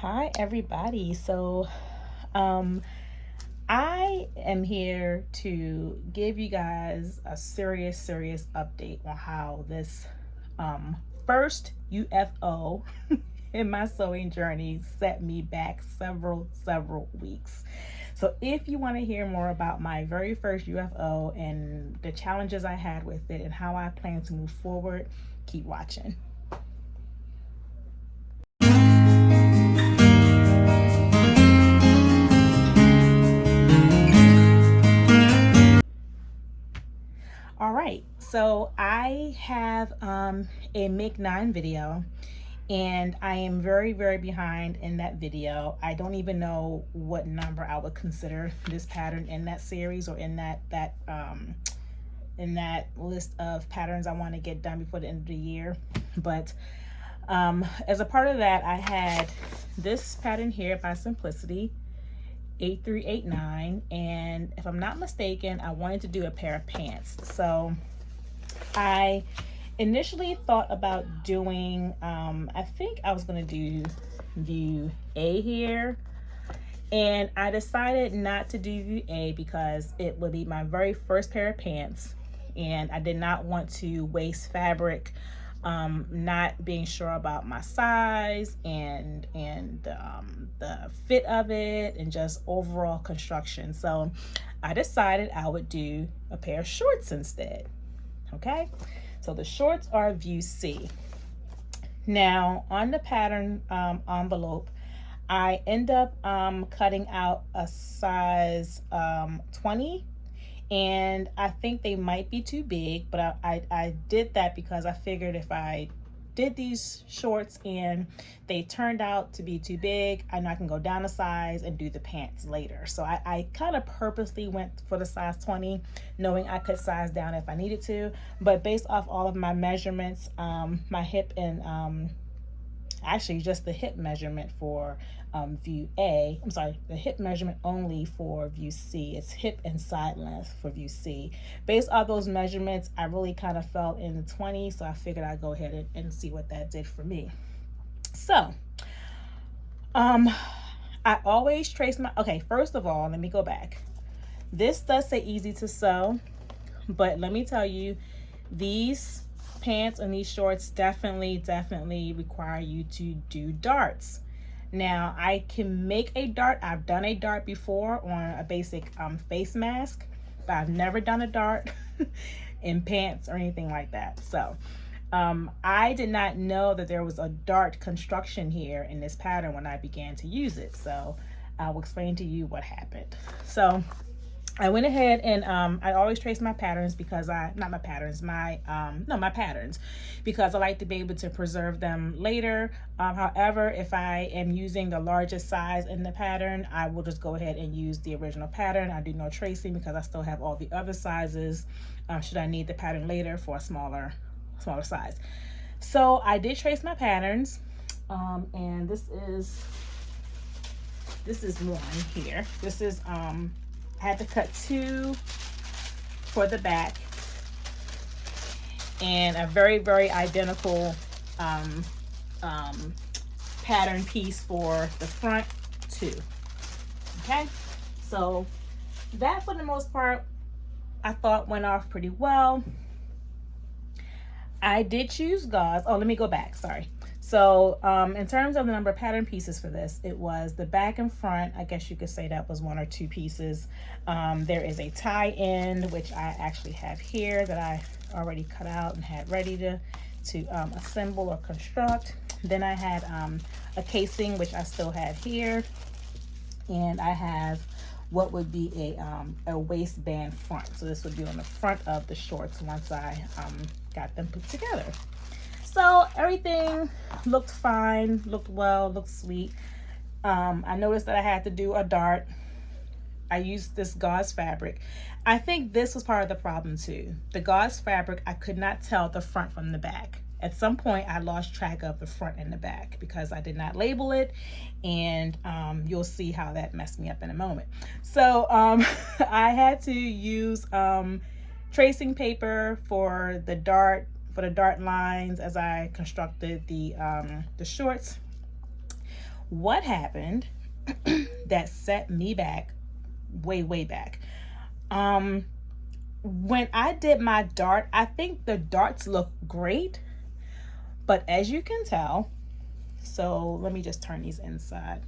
Hi everybody. Um I am here to give you guys a serious update on how this um first UFO in my sewing journey set me back several weeks. So if you want to hear more about my very first UFO and the challenges I had with it and how I plan to move forward, keep watching. All right, so I have a Make 9 video, and I am very behind in that video. I don't even know what number I would consider this pattern in that series or in that list of patterns I want to get done before the end of the year. But as a part of that, I had this pattern here by Simplicity, 8389, and if I'm not mistaken, I wanted to do a pair of pants. So I initially thought about doing I think I was going to do view A here, and I decided not to do view A because it would be my very first pair of pants and I did not want to waste fabric, not being sure about my size and the fit of it and just overall construction. So I decided I would do a pair of shorts instead. Okay, so the shorts are view C. Now on the pattern envelope, I end up cutting out a size 20, and I think they might be too big, but I did that because I figured if I did these shorts and they turned out to be too big, I know I can go down a size and do the pants later. So I kind of purposely went for the size 20, knowing I could size down if I needed to, but based off all of my measurements, my hip and actually just the hip measurement for view A, I'm sorry, the hip measurement only for view C. It's hip and side length for view C. Based on those measurements, I really kind of felt in the 20, so I figured I'd go ahead and see what that did for me. So I always trace my, okay, first of all, let me go back. This does say easy to sew, but let me tell you, these pants and these shorts definitely require you to do darts. Now I can make a dart. I've done a dart before on a basic face mask, but I've never done a dart in pants or anything like that. So I did not know that there was a dart construction here in this pattern when I began to use it. So I will explain to you what happened. So I went ahead and I always trace my patterns because my patterns, because I like to be able to preserve them later. However, if I am using the largest size in the pattern, I will just go ahead and use the original pattern. I do no tracing because I still have all the other sizes should I need the pattern later for a smaller size. So I did trace my patterns, and this is one here. This is I had to cut 2 for the back and a very identical pattern piece for the front too. Okay, so that for the most part I thought went off pretty well. I did choose gauze. Oh, let me go back, sorry. So in terms of the number of pattern pieces for this, it was the back and front. I guess you could say that was 1 or 2 pieces. There is a tie end, which I actually have here that I already cut out and had ready to assemble or construct. Then I had a casing, which I still had here. And I have what would be a waistband front. So this would be on the front of the shorts once I got them put together. So everything looked fine, looked well, looked sweet. I noticed that I had to do a dart. I used this gauze fabric. I think this was part of the problem too. The gauze fabric, I could not tell the front from the back. At some point, I lost track of the front and the back because I did not label it, and you'll see how that messed me up in a moment. So I had to use tracing paper for the dart lines as I constructed the shorts. what happened that set me back way back. When I did my dart, I think the darts look great, but as you can tell, so let me just turn these inside,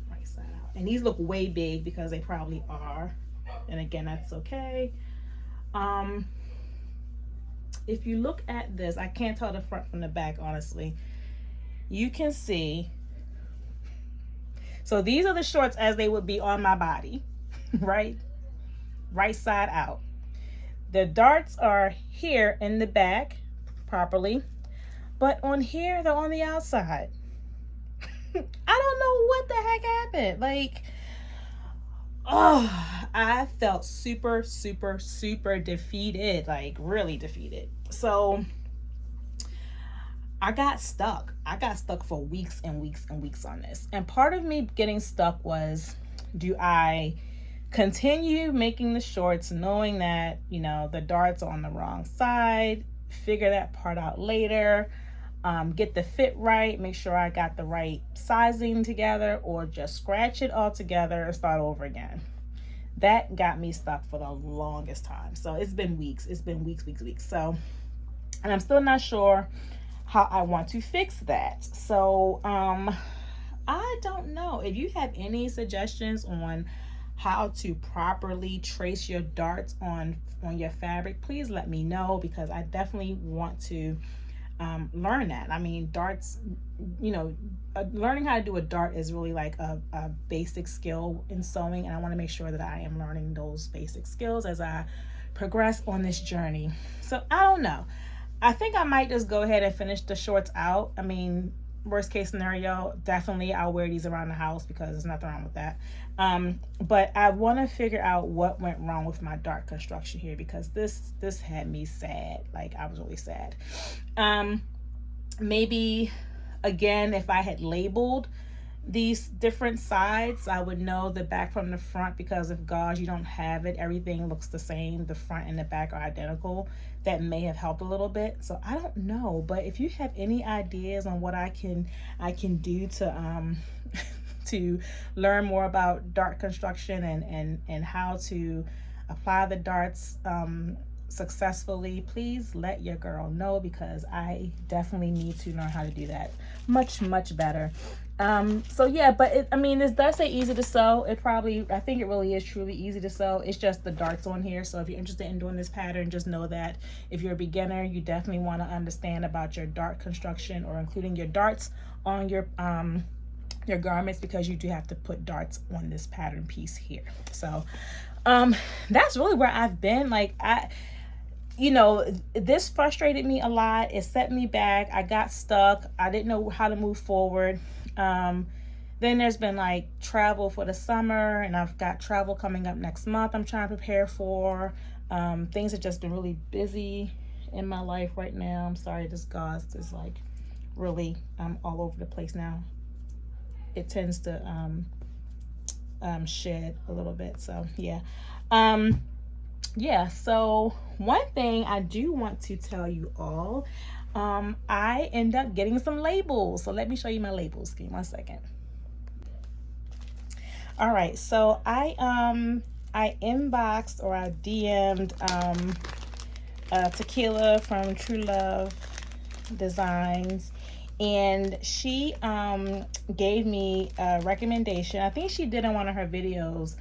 right side out. And these look way big because they probably are. And again, that's okay. If you look at this, I can't tell the front from the back, honestly. You can see, so these are the shorts as they would be on my body, right? Right side out. The darts are here in the back properly, but on here, they're on the outside. I don't know what the heck happened. Like, oh, I felt super defeated, like really defeated. So I got stuck for weeks and weeks and weeks on this. And part of me getting stuck was, do I continue making the shorts knowing that, you know, the darts are on the wrong side, figure that part out later, get the fit right, make sure I got the right sizing together, or just scratch it all together and start over again? That got me stuck for the longest time. So it's been weeks. So, and I'm still not sure how I want to fix that. So I don't know. If you have any suggestions on how to properly trace your darts on your fabric, please let me know, because I definitely want to learn that. I mean, darts, you know, learning how to do a dart is really like a basic skill in sewing, and I want to make sure that I am learning those basic skills as I progress on this journey. So I don't know. I think I might just go ahead and finish the shorts out. I mean, worst case scenario, definitely I'll wear these around the house because there's nothing wrong with that. But I want to figure out what went wrong with my dart construction here, because this had me sad. Like, I was really sad. Maybe again, if I had labeled these different sides, I would know the back from the front, because if gauze, you don't have it, everything looks the same, the front and the back are identical. That may have helped a little bit. So I don't know, but if you have any ideas on what I can do to to learn more about dart construction and how to apply the darts successfully, please let your girl know, because I definitely need to learn how to do that much better. So yeah, but I mean, this does say easy to sew. I think it really is truly easy to sew. It's just the darts on here. So if you're interested in doing this pattern, just know that if you're a beginner, you definitely want to understand about your dart construction, or including your darts on your garments, because you do have to put darts on this pattern piece here. So that's really where I've been. Like, you know, this frustrated me a lot. It set me back. I got stuck. I didn't know how to move forward. Then there's been like travel for the summer, and I've got travel coming up next month I'm trying to prepare for. Things have just been really busy in my life right now. I'm sorry, this gauze is like really all over the place now. It tends to shed a little bit. So yeah. Yeah, so one thing I do want to tell you all, I end up getting some labels. So let me show you my labels. Give me 1 second. All right, so I inboxed, or I DM'd Tequila from TruLuv Designz, and she gave me a recommendation. I think she did in one of her videos,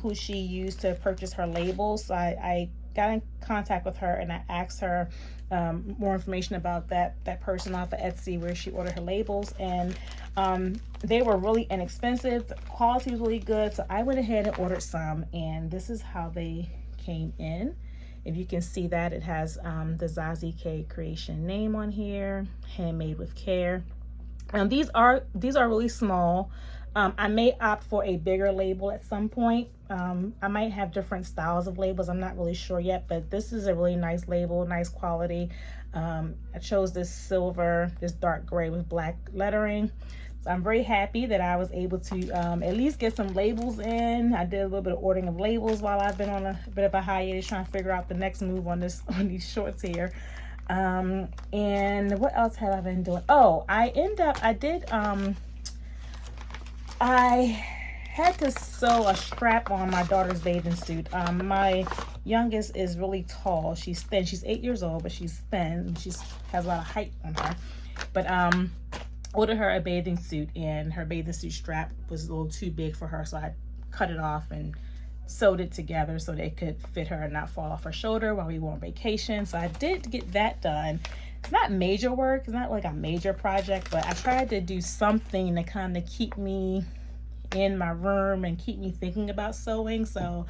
who she used to purchase her labels. So I got in contact with her, and I asked her more information about that person off of Etsy where she ordered her labels, and they were really inexpensive. The quality was really good, so I went ahead and ordered some, and this is how they came in. If you can see that, it has the Zazie K Creation name on here, handmade with care. These are really small. I may opt for a bigger label at some point. I might have different styles of labels. I'm not really sure yet, but this is a really nice label, nice quality. I chose this dark gray with black lettering. So I'm very happy that I was able to at least get some labels in. I did a little bit of ordering of labels while I've been on a bit of a hiatus, trying to figure out the next move on these shorts here. And what else have I been doing? Oh, I did I had to sew a strap on my daughter's bathing suit. My youngest is really tall. She's thin. She's 8 years old, but she's thin. She has a lot of height on her. But ordered her a bathing suit, and her bathing suit strap was a little too big for her, so I cut it off and sewed it together so that it could fit her and not fall off her shoulder while we were on vacation. So I did get that done. It's not major work, it's not like a major project, but I tried to do something to kind of keep me in my room and keep me thinking about sewing. So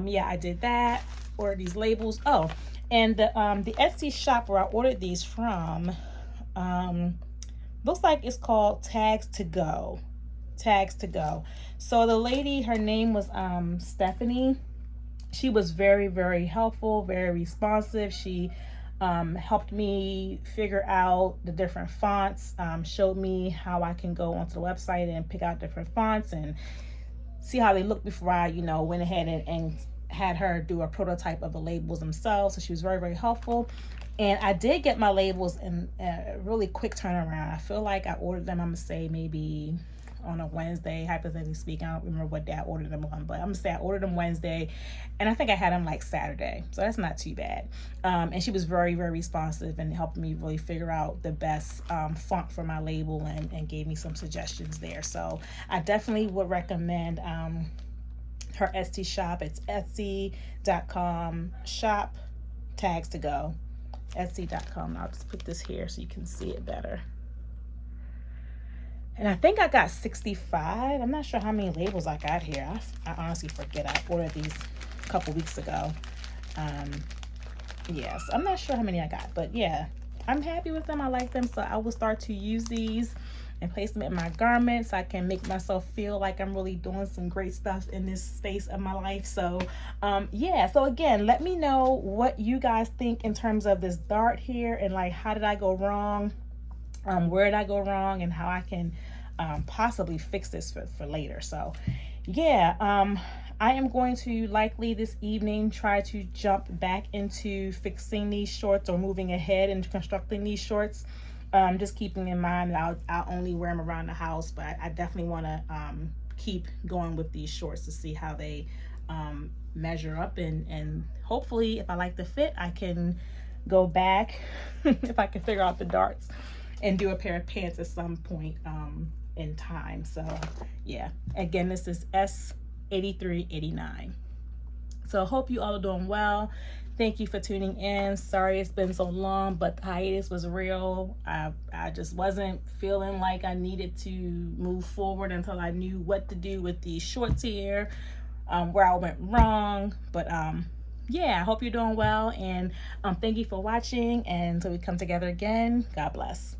yeah, I did that. Ordered these labels. Oh, and the Etsy shop where I ordered these from, looks like it's called Tags to Go. Tags to Go. So the lady, her name was Stephanie. She was very, very helpful, very responsive. She helped me figure out the different fonts, showed me how I can go onto the website and pick out different fonts and see how they look before I, went ahead and had her do a prototype of the labels themselves. So she was very, very helpful. And I did get my labels in a really quick turnaround. I feel like I ordered them, I'm gonna say maybe on a Wednesday, hypothetically speaking. I don't remember what day I ordered them on, but I'm gonna say I ordered them Wednesday, and I think I had them like Saturday, so that's not too bad. And she was very, very responsive and helped me really figure out the best font for my label, and gave me some suggestions there. So I definitely would recommend her Etsy shop. It's etsy.com shop tags to go. Etsy.com. I'll just put this here so you can see it better. And I think I got 65. I'm not sure how many labels I got here. I honestly forget. I ordered these a couple weeks ago. Yes, I'm not sure how many I got, but yeah, I'm happy with them. I like them, so I will start to use these and place them in my garments. I can make myself feel like I'm really doing some great stuff in this space of my life. So yeah, so again, let me know what you guys think in terms of this dart here, and like, how did I go wrong? Where did I go wrong, and how I can possibly fix this for later. So yeah, I am going to likely this evening try to jump back into fixing these shorts, or moving ahead and constructing these shorts. Just keeping in mind that I'll only wear them around the house, but I definitely want to keep going with these shorts to see how they measure up, and hopefully if I like the fit, I can go back if I can figure out the darts and do a pair of pants at some point in time. So yeah, again, this is S8389. So I hope you all are doing well. Thank you for tuning in. Sorry it's been so long, but the hiatus was real. I just wasn't feeling like I needed to move forward until I knew what to do with these shorts here, where I went wrong. But yeah, I hope you're doing well, and thank you for watching, and until we come together again, God bless.